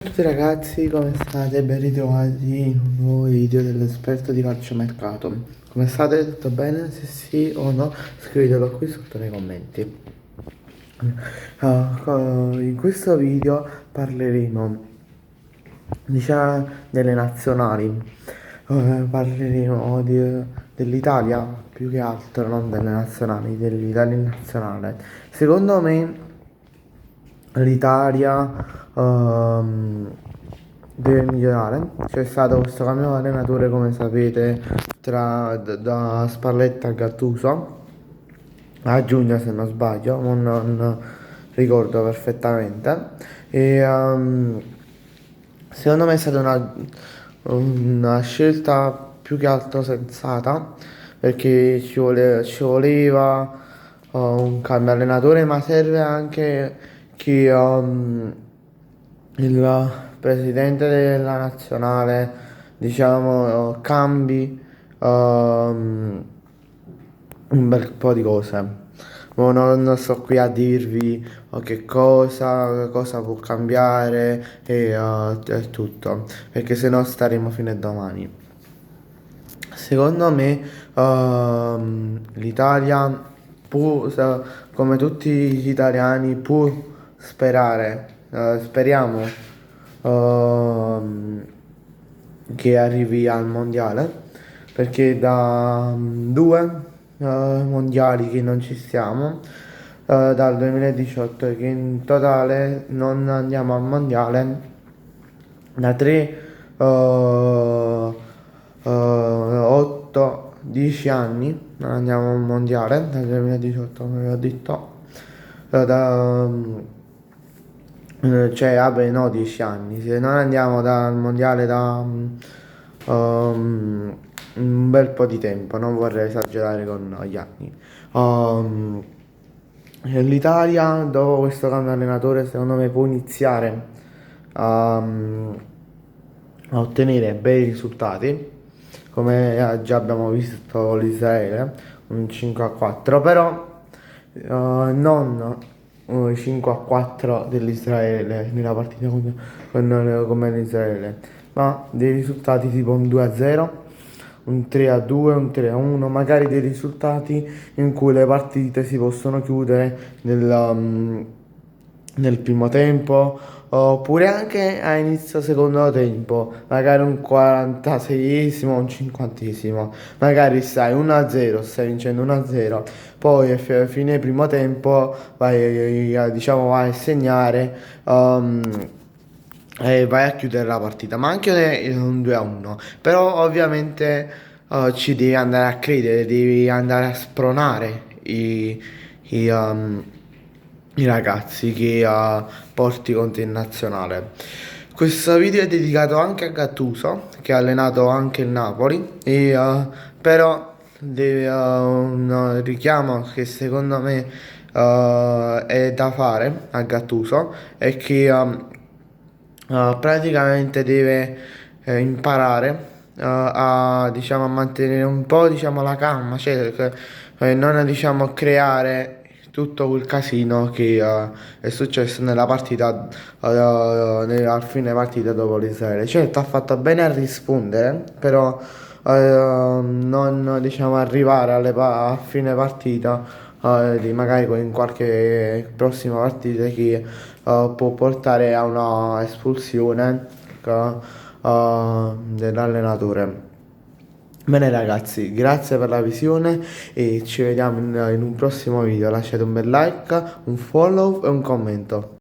Ciao a tutti ragazzi, come state? Ben ritrovati in un nuovo video dell'esperto di calciomercato. Come state? Tutto bene? Se sì o no, scrivetelo qui sotto nei commenti. In questo video parleremo, diciamo, delle nazionali. Parleremo dell'Italia più che altro, non delle nazionali, dell'Italia in nazionale. Secondo me l'Italia deve migliorare. C'è stato questo cambio di allenatore, come sapete, da Spalletta a Gattuso a giugno, se non sbaglio, ma non ricordo perfettamente. E secondo me è stata una scelta più che altro sensata, perché ci voleva un cambio allenatore, ma serve anche che il presidente della nazionale, diciamo, cambi un bel po' di cose. Ma non sto qui a dirvi che cosa può cambiare e tutto, perché sennò staremo fino a domani. Secondo me l'Italia può, come tutti gli italiani, può sperare, speriamo che arrivi al mondiale, perché da due mondiali che non ci stiamo, dal 2018 che in totale non andiamo al mondiale, da 3, 8, 10 anni non andiamo al mondiale, dal 2018 come ho detto, cioè vabbè no 10 anni, se non andiamo dal mondiale da un bel po' di tempo, non vorrei esagerare con gli anni. Um, L'Italia dopo questo cambio allenatore secondo me può iniziare a, a ottenere bei risultati, come già abbiamo visto con l'Israele, un 5-4, però non i 5-4 dell'Israele nella partita come l'Israele, ma dei risultati tipo un 2-0, un 3-2, un 3-1, magari dei risultati in cui le partite si possono chiudere nel primo tempo, oppure anche a inizio secondo tempo, magari un 46esimo, un 50esimo, magari stai 1-0, stai vincendo 1-0, poi a fine primo tempo vai, diciamo, vai a segnare e vai a chiudere la partita, ma anche un 2-1, però ovviamente ci devi andare a credere, devi andare a spronare i, um, i ragazzi che porti contro in nazionale. Questo video è dedicato anche a Gattuso, che ha allenato anche il Napoli, però un richiamo che secondo me è da fare a Gattuso è che praticamente deve imparare a, diciamo, a mantenere un po', diciamo, la calma, cioè non, diciamo, creare tutto quel casino che è successo nella partita al fine partita dopo l'Israele. Certo, ha fatto bene a rispondere, però non, diciamo, arrivare a fine partita di magari in qualche prossima partita che può portare a una espulsione dell'allenatore. Bene ragazzi, grazie per la visione e ci vediamo in un prossimo video. Lasciate un bel like, un follow e un commento.